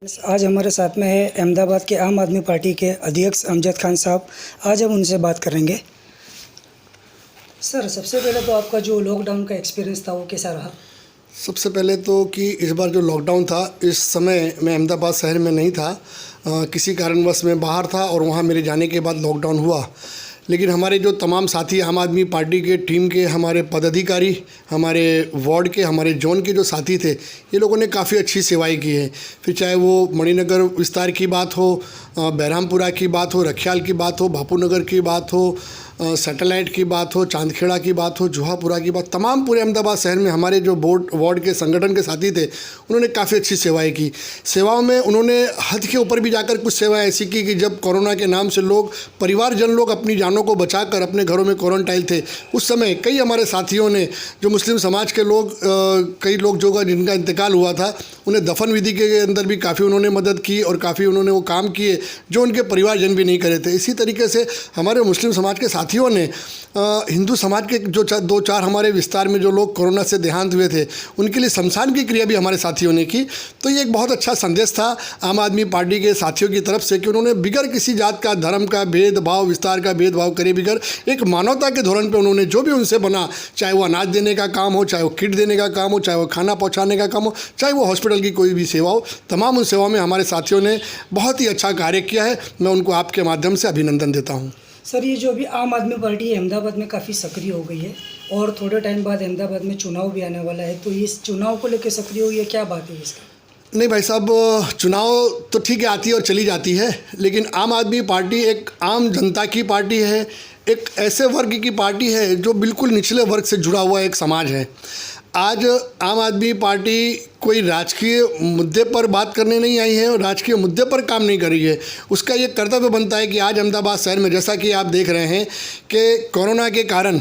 आज हमारे साथ में है अहमदाबाद के आम आदमी पार्टी के अध्यक्ष अमजद खान साहब। आज हम उनसे बात करेंगे। सर, सबसे पहले तो आपका जो लॉकडाउन का एक्सपीरियंस था वो कैसा रहा? सबसे पहले तो कि इस बार जो लॉकडाउन था, इस समय मैं अहमदाबाद शहर में नहीं था, किसी कारणवश मैं बाहर था और वहाँ मेरे जाने के बाद लॉकडाउन हुआ। लेकिन हमारे जो तमाम साथी आम आदमी पार्टी के टीम के, हमारे पदाधिकारी, हमारे वार्ड के, हमारे जोन के जो साथी थे, ये लोगों ने काफ़ी अच्छी सेवाएं की है। फिर चाहे वो मणिनगर विस्तार की बात हो, बहरामपुरा की बात हो, रखियाल की बात हो, बापूनगर की बात हो, सैटेलाइट की बात हो, चांदखेड़ा की बात हो, जुहापुरा की बात, तमाम पूरे अहमदाबाद शहर में हमारे जो वार्ड के संगठन के साथी थे, उन्होंने काफ़ी अच्छी सेवाएं की। सेवाओं में उन्होंने हद के ऊपर भी जाकर कुछ सेवाएं ऐसी की कि जब कोरोना के नाम से लोग, परिवारजन लोग अपनी जानों को बचाकर अपने घरों में क्वारंटाइन थे, उस समय कई हमारे साथियों ने, जो मुस्लिम समाज के लोग, कई लोग जो जिनका इंतकाल हुआ था, उन्हें दफन विधि के अंदर भी काफ़ी उन्होंने मदद की और काफ़ी उन्होंने वो काम किए जो उनके परिवारजन भी नहीं करे थे। इसी तरीके से हमारे मुस्लिम समाज के साथियों ने हिंदू समाज के जो दो चार हमारे विस्तार में जो लोग कोरोना से देहांत हुए थे, उनके लिए शमशान की क्रिया भी हमारे साथियों ने की। तो ये एक बहुत अच्छा संदेश था आम आदमी पार्टी के साथियों की तरफ से कि उन्होंने बिगर किसी जात का, धर्म का भेदभाव, विस्तार का भेदभाव करे बिगर एक मानवता के धोरण पर उन्होंने जो भी उनसे बना, चाहे वो अनाज देने का काम हो, चाहे वो किट देने का काम हो, चाहे वो खाना पहुँचाने का काम हो, चाहे वो हॉस्पिटल की कोई भी सेवा हो, तमाम उन सेवाओं में हमारे साथियों ने बहुत ही अच्छा कार्य किया है। मैं उनको आपके माध्यम से अभिनंदन देता हूँ। सर, ये जो अभी आम आदमी पार्टी अहमदाबाद में काफ़ी सक्रिय हो गई है और थोड़े टाइम बाद अहमदाबाद में चुनाव भी आने वाला है, तो इस चुनाव को लेकर सक्रिय हुई है, क्या बात है इसकी? नहीं भाई साहब, चुनाव तो ठीक है, आती है और चली जाती है, लेकिन आम आदमी पार्टी एक आम जनता की पार्टी है, एक ऐसे वर्ग की पार्टी है जो बिल्कुल निचले वर्ग से जुड़ा हुआ एक समाज है। आज आम आदमी पार्टी कोई राजकीय मुद्दे पर बात करने नहीं आई है और राजकीय मुद्दे पर काम नहीं कर रही है। उसका ये कर्तव्य बनता है कि आज अहमदाबाद शहर में, जैसा कि आप देख रहे हैं कि कोरोना के कारण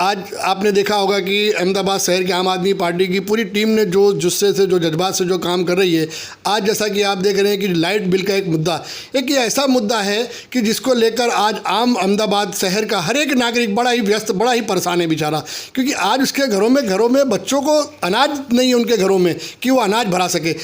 आज आपने देखा होगा कि अहमदाबाद शहर की आम आदमी पार्टी की पूरी टीम ने जो जुस्से से, जो जज्बात से जो काम कर रही है। आज जैसा कि आप देख रहे हैं कि लाइट बिल का एक मुद्दा, एक ये ऐसा मुद्दा है कि जिसको लेकर आज आम अहमदाबाद शहर का हर एक नागरिक बड़ा ही व्यस्त, बड़ा ही परेशान है बेचारा, क्योंकि आज उसके घरों में बच्चों को अनाज नहीं है उनके घरों में कि वो अनाज भरा सके।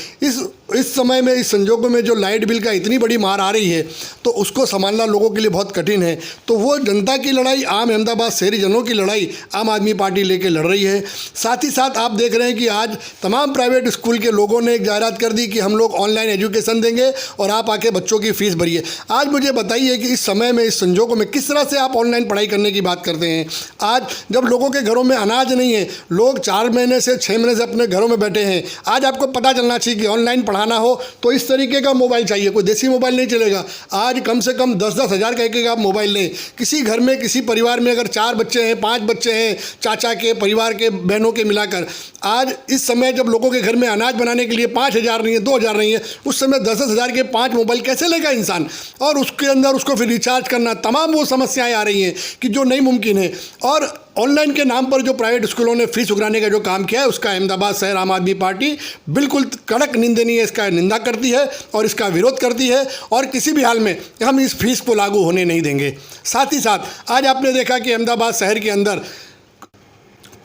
इस समय में, इस संजोगों में जो लाइट बिल का इतनी बड़ी मार आ रही है, तो उसको संभालना लोगों के लिए बहुत कठिन है। तो वो जनता की लड़ाई, आम अहमदाबाद शहरी जनों की लड़ाई आम आदमी पार्टी लेके लड़ रही है। साथ ही साथ आप देख रहे हैं कि आज तमाम प्राइवेट स्कूल के लोगों ने एक जाहिरात कर दी कि हम लोग ऑनलाइन एजुकेशन देंगे और आप आके बच्चों की फ़ीस भरिए। आज मुझे बताइए कि इस समय में, इस संजोगों में किस तरह से आप ऑनलाइन पढ़ाई करने की बात करते हैं। आज जब लोगों के घरों में अनाज नहीं है, लोग 4 महीने से 6 महीने से अपने घरों में बैठे हैं, आज आपको पता चलना चाहिए कि ऑनलाइन पढ़ाना हो तो इस तरीके का मोबाइल चाहिए, कोई देसी मोबाइल नहीं चलेगा। आज कम से कम 10-10 हज़ार का एक आप मोबाइल लें। किसी घर में, किसी परिवार में अगर 4 बच्चे हैं, 5 बच्चे हैं, चाचा के, परिवार के, बहनों के मिलाकर, आज इस समय जब लोगों के घर में अनाज बनाने के लिए 5,000 नहीं है, 2,000 नहीं है, उस समय 10-10 हज़ार के 5 मोबाइल कैसे लेगा इंसान? और उसके अंदर उसको फिर रिचार्ज करना, तमाम वो समस्याएं आ रही हैं कि जो नहीं मुमकिन है। और ऑनलाइन के नाम पर जो प्राइवेट स्कूलों ने फीस उगराने का जो काम किया है, उसका अहमदाबाद शहर आम आदमी पार्टी बिल्कुल कड़क निंदनीय है, इसका निंदा करती है और इसका विरोध करती है और किसी भी हाल में हम इस फीस को लागू होने नहीं देंगे। साथ ही साथ आज आपने देखा कि अहमदाबाद शहर के अंदर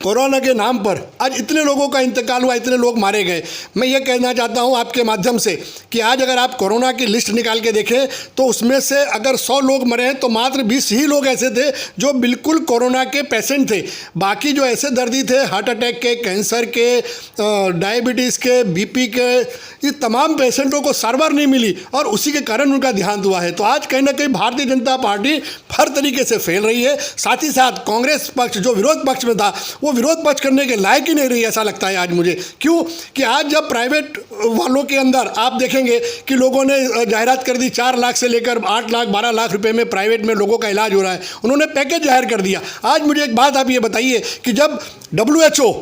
कोरोना के नाम पर आज इतने लोगों का इंतकाल हुआ, इतने लोग मारे गए। मैं ये कहना चाहता हूँ आपके माध्यम से कि आज अगर आप कोरोना की लिस्ट निकाल के देखें तो उसमें से अगर 100 लोग मरे हैं तो मात्र 20 ही लोग ऐसे थे जो बिल्कुल कोरोना के पेशेंट थे। बाकी जो ऐसे दर्दी थे, हार्ट अटैक के, कैंसर के, डायबिटीज़ के, बीपी के, ये तमाम पेशेंटों को सारवार नहीं मिली और उसी के कारण उनका देहांत हुआ है। तो आज कहीं ना कहीं भारतीय जनता पार्टी हर तरीके से फैल रही है। साथ ही साथ कांग्रेस पक्ष जो विरोध पक्ष में था, वो विरोध पक्ष करने के लायक ही नहीं रही, ऐसा लगता है आज मुझे। क्यों कि आज जब प्राइवेट वालों के अंदर आप देखेंगे कि लोगों ने जाहिरात कर दी 4 लाख से लेकर 8 लाख 12 लाख रुपए में प्राइवेट में लोगों का इलाज हो रहा है, उन्होंने पैकेज जाहिर कर दिया। आज मुझे एक बात आप ये बताइए कि जब WHO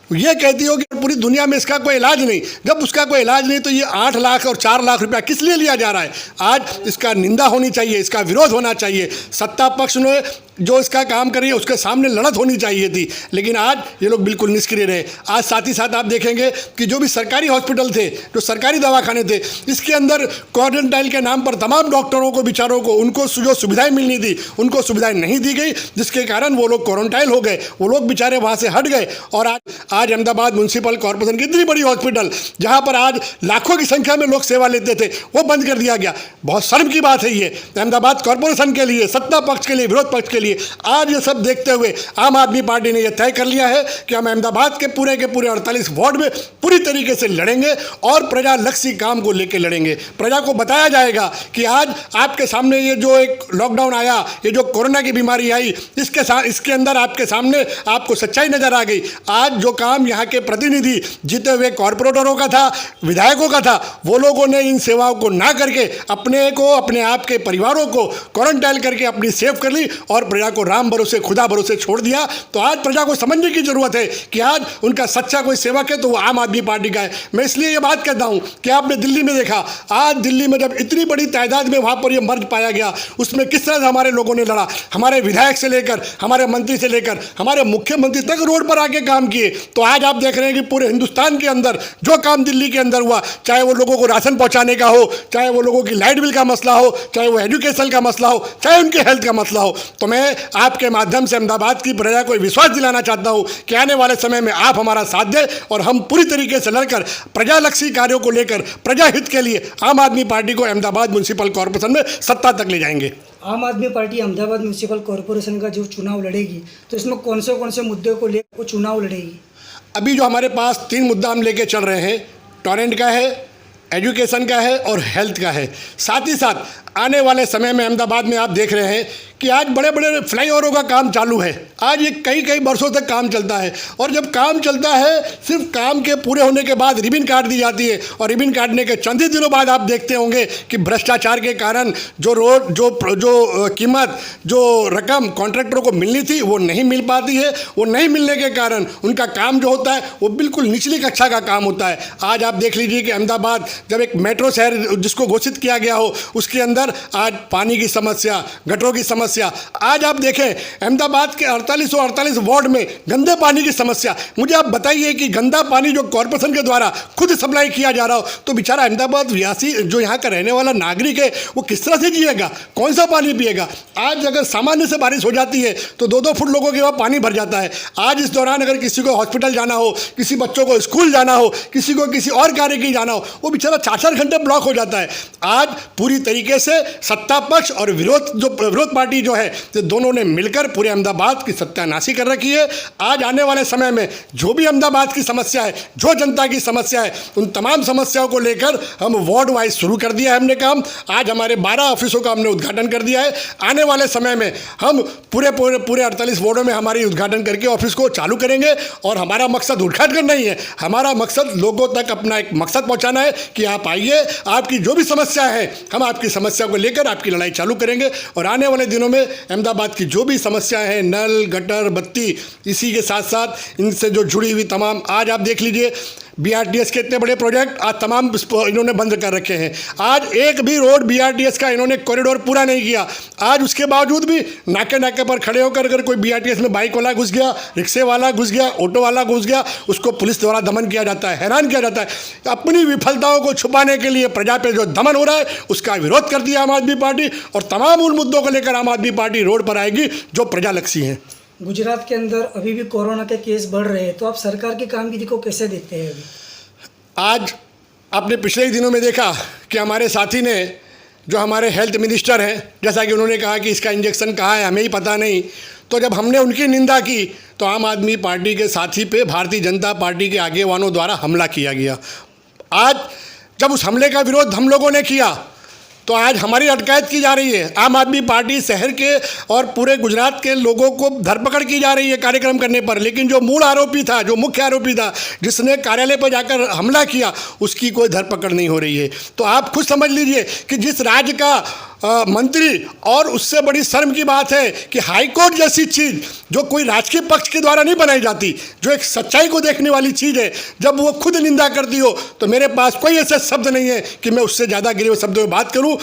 ये कहती हो कि पूरी दुनिया में इसका कोई इलाज नहीं, जब उसका कोई इलाज नहीं तो ये 8 लाख और 4 लाख रुपया किस लिए लिया जा रहा है? आज इसका निंदा होनी चाहिए, इसका विरोध होना चाहिए। सत्ता पक्ष ने जो इसका काम कर रही है उसके सामने लड़त होनी चाहिए थी, लेकिन आज ये लोग बिल्कुल निष्क्रिय रहे। आज साथ ही साथ आप देखेंगे कि जो भी सरकारी हॉस्पिटल थे, जो सरकारी दवाखाने थे, इसके अंदर क्वारंटाइन के नाम पर तमाम डॉक्टरों को, बेचारों को, उनको जो सुविधाएं मिलनी थी उनको सुविधाएं नहीं दी गई, जिसके कारण वो लोग क्वारंटाइन हो गए, वो लोग बेचारे वहाँ से हट गए। और आज अहमदाबाद म्यूनसिपल कॉरपोरेशन की इतनी बड़ी हॉस्पिटल, जहाँ पर आज लाखों की संख्या में लोग सेवा लेते थे, वो बंद कर दिया गया। बहुत शर्म की बात है ये अहमदाबाद कॉरपोरेशन के लिए, सत्ता पक्ष के लिए, विरोध पक्ष के लिए। आज ये सब देखते हुए आम आदमी पार्टी ने यह तय कर लिया है कि हम अहमदाबाद के पूरे 48 वार्ड में पूरी तरीके से लड़ेंगे और प्रजालक्षी काम को लेकर लड़ेंगे। प्रजा को बताया जाएगा कि आज आपके सामने ये जो एक लॉकडाउन आया, ये जो कोरोना की बीमारी आई, इसके अंदर आपके सामने आपको सच्चाई नजर आ गई। आज जो काम यहाँ के प्रतिनिधि जीते हुए कॉरपोरेटरों का था, विधायकों का था, वो लोगों ने इन सेवाओं को ना करके अपने को, अपने आप के परिवारों को क्वारंटाइन करके अपनी सेव कर ली और प्रजा को राम भरोसे, खुदा भरोसे छोड़ दिया। तो आज प्रजा को समझने की जरूरत है कि आज उनका सच्चा कोई सेवक है तो वो आम आदमी पार्टी का है। मैं इसलिए ये बात कहता हूँ कि आपने दिल्ली में देखा, आज दिल्ली में जब इतनी बड़ी तादाद में वहाँ पर ये मर्ज पाया गया, उसमें किस तरह से हमारे लोगों ने लड़ा, हमारे विधायक से लेकर, हमारे मंत्री से लेकर, हमारे मुख्यमंत्री तक रोड पर आके काम किए। तो आज आप देख रहे हैं कि पूरे हिंदुस्तान के अंदर जो काम दिल्ली के अंदर हुआ, चाहे वो लोगों को राशन पहुँचाने का हो, चाहे वो लोगों की लाइट बिल का मसला हो, चाहे वो एजुकेशन का मसला हो, चाहे उनके हेल्थ का मसला हो, तो मैं आपके माध्यम से अहमदाबाद की प्रजा को विश्वास दिलाना चाहता हूं कि आने वाले समय में आप हमारा साथ दें और हम पूरी तरीके से लड़कर प्रजालक्षी कार्यों को लेकर, प्रजा हित के लिए आम आदमी पार्टी को अहमदाबाद म्यूनसिपल कॉरपोरेशन में सत्ता तक ले जाएंगे। आम आदमी पार्टी अहमदाबाद म्यूनसिपल कॉरपोरेशन का जो चुनाव लड़ेगी, तो इसमें कौन से मुद्दे को लेकर वो चुनाव लड़ेगी? अभी जो हमारे पास 3 मुद्दा हम लेके चल रहे हैं, टॉरेंट का है, एजुकेशन का है और हेल्थ का है। साथ ही साथ आने वाले समय में अहमदाबाद में आप देख रहे हैं कि आज बड़े बड़े फ्लाईओवरों का काम चालू है। आज ये कई वर्षों तक काम चलता है और जब काम चलता है, सिर्फ काम के पूरे होने के बाद रिबन काट दी जाती है और रिबन काटने के चंद ही दिनों बाद आप देखते होंगे कि भ्रष्टाचार के कारण जो रोड, जो कीमत, जो रकम कॉन्ट्रैक्टरों को मिलनी थी वो नहीं मिल पाती है। वो नहीं मिलने के कारण उनका काम जो होता है वो बिल्कुल निचली कक्षा का काम होता है। आज आप देख लीजिए कि अहमदाबाद जब एक मेट्रो शहर जिसको घोषित किया गया हो, उसके अंदर आज पानी की समस्या, गटरों की समस्या, आज आप देखें अहमदाबाद के 48 वार्ड में गंदे पानी की समस्या। मुझे आप बताइए कि गंदा पानी जो कॉर्पोरेशन के द्वारा खुद सप्लाई किया जा रहा हो, तो बेचारा अहमदाबाद वासी जो यहाँ का रहने वाला नागरिक है वो किस तरह से जिएगा, कौन सा पानी पिएगा? आज अगर सामान्य से बारिश हो जाती है तो 2-2 फुट लोगों के वहाँ पानी भर जाता है। आज इस दौरान अगर किसी को हॉस्पिटल जाना हो, किसी बच्चों को स्कूल जाना हो, किसी को किसी और कार्य की जाना हो, वो बेचारा 4-4 घंटे ब्लॉक हो जाता है। आज पूरी तरीके से सत्ता पक्ष और विरोध पार्टी जो है, ये दोनों ने मिलकर पूरे अहमदाबाद की सत्यानाशी कर रखी है। आज आने वाले समय में जो भी अहमदाबाद की समस्या है, जो जनता की समस्या है, उन तमाम समस्याओं को लेकर हम वार्ड वाइज शुरू कर दिया है हमने काम। आज हमारे 12 ऑफिसों का हमने उद्घाटन कर दिया है। आने वाले समय में हम पूरे 48 वार्डों में हमारी उद्घाटन करके ऑफिस को चालू करेंगे और हमारा मकसद उद्घाटन नहीं है, हमारा मकसद लोगों तक अपना एक मकसद पहुंचाना है कि आप आइए, आपकी जो भी समस्या है हम आपकी समस्या को लेकर आपकी लड़ाई चालू करेंगे। और आने वाले दिनों में अहमदाबाद की जो भी समस्याएं हैं, नल, गटर, बत्ती, इसी के साथ साथ इनसे जो जुड़ी हुई तमाम, आज आप देख लीजिए BRTS के इतने बड़े प्रोजेक्ट आज तमाम इन्होंने बंद कर रखे हैं। आज एक भी रोड BRTS का इन्होंने कॉरिडोर पूरा नहीं किया। आज उसके बावजूद भी नाके पर खड़े होकर अगर कोई BRTS में बाइक वाला घुस गया, रिक्शे वाला घुस गया, ऑटो वाला घुस गया, उसको पुलिस द्वारा दमन किया जाता है, हैरान किया जाता है। अपनी विफलताओं को छुपाने के लिए प्रजा पे जो दमन हो रहा है उसका विरोध करती है आम आदमी पार्टी और तमाम उन मुद्दों को लेकर आम आदमी पार्टी रोड पर आएगी जो प्रजालक्षी हैं। गुजरात के अंदर अभी भी कोरोना के केस बढ़ रहे हैं, तो आप सरकार की कामगिरी को कैसे देखते हैं? अभी आज आपने पिछले ही दिनों में देखा कि हमारे साथी ने, जो हमारे हेल्थ मिनिस्टर हैं, जैसा कि उन्होंने कहा कि इसका इंजेक्शन कहाँ है हमें ही पता नहीं, तो जब हमने उनकी निंदा की तो आम आदमी पार्टी के साथी पे भारतीय जनता पार्टी के आगेवानों द्वारा हमला किया गया। आज जब उस हमले का विरोध हम लोगों ने किया तो आज हमारी अटकायत की जा रही है। आम आदमी पार्टी शहर के और पूरे गुजरात के लोगों को धरपकड़ की जा रही है कार्यक्रम करने पर, लेकिन जो मूल आरोपी था, जो मुख्य आरोपी था, जिसने कार्यालय पर जाकर हमला किया, उसकी कोई धरपकड़ नहीं हो रही है। तो आप खुद समझ लीजिए कि जिस राज्य का मंत्री, और उससे बड़ी शर्म की बात है कि हाईकोर्ट जैसी चीज़ जो कोई राजकीय पक्ष के द्वारा नहीं बनाई जाती, जो एक सच्चाई को देखने वाली चीज़ है, जब वो खुद निंदा करती हो तो मेरे पास कोई ऐसे शब्द नहीं है कि मैं उससे ज़्यादा गिरे हुए शब्दों में बात करूं।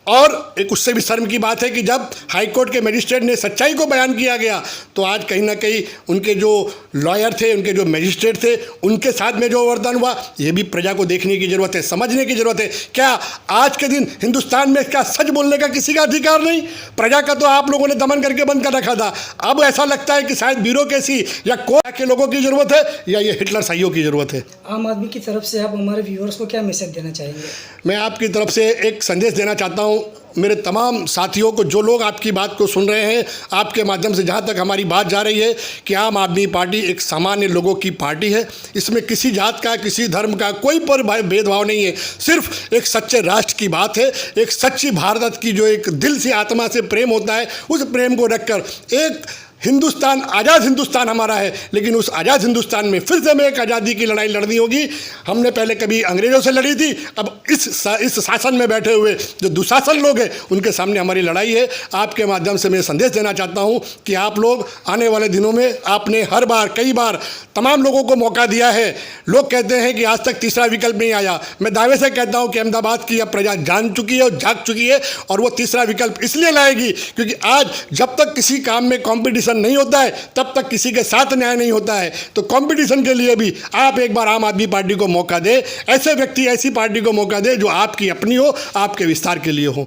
और एक उससे भी शर्म की बात है कि जब हाईकोर्ट के मजिस्ट्रेट ने सच्चाई को बयान किया गया तो आज कहीं ना कहीं उनके जो लॉयर थे, उनके जो मजिस्ट्रेट थे, उनके साथ में जो वर्तन हुआ, ये भी प्रजा को देखने की ज़रूरत है, समझने की ज़रूरत है। क्या आज के दिन हिंदुस्तान में क्या सच बोलने का किसी का अधिकार नहीं? प्रजा का तो आप लोगों ने दमन करके बंद कर रखा था। अब ऐसा लगता है कि शायद ब्यूरोक्रेसी या कोर्ट के लोगों की ज़रूरत है या ये हिटलर साइयों की ज़रूरत है। आम आदमी की तरफ से आप हमारे व्यूअर्स को क्या मैसेज देना चाहेंगे? मैं आपकी तरफ से एक संदेश देना चाहता हूँ मेरे तमाम साथियों को, जो लोग आपकी बात को सुन रहे हैं, आपके माध्यम से जहाँ तक हमारी बात जा रही है कि आम आदमी पार्टी एक सामान्य लोगों की पार्टी है। इसमें किसी जात का, किसी धर्म का कोई पर भेदभाव नहीं है। सिर्फ एक सच्चे राष्ट्र की बात है, एक सच्ची भारत की जो एक दिल से, आत्मा से प्रेम होता है, उस प्रेम को रखकर एक हिंदुस्तान, आज़ाद हिंदुस्तान हमारा है, लेकिन उस आज़ाद हिंदुस्तान में फिर से हमें एक आज़ादी की लड़ाई लड़नी होगी। हमने पहले कभी अंग्रेज़ों से लड़ी थी, अब इस शासन में बैठे हुए जो दुशासन लोग हैं उनके सामने हमारी लड़ाई है। आपके माध्यम से मैं संदेश देना चाहता हूं कि आप लोग आने वाले दिनों में, आपने हर बार, कई बार तमाम लोगों को मौका दिया है। लोग कहते हैं कि आज तक तीसरा विकल्प नहीं आया। मैं दावे से कहता हूँ कि अहमदाबाद की अब प्रजा जान चुकी है और जाग चुकी है, और वो तीसरा विकल्प इसलिए लाएगी क्योंकि आज जब तक किसी काम में कॉम्पिटिशन नहीं होता है तब तक किसी के साथ न्याय नहीं होता है। तो कंपटीशन के लिए भी आप एक बार आम आदमी पार्टी को मौका दे, ऐसे व्यक्ति, ऐसी पार्टी को मौका दे जो आपकी अपनी हो, आपके विस्तार के लिए हो।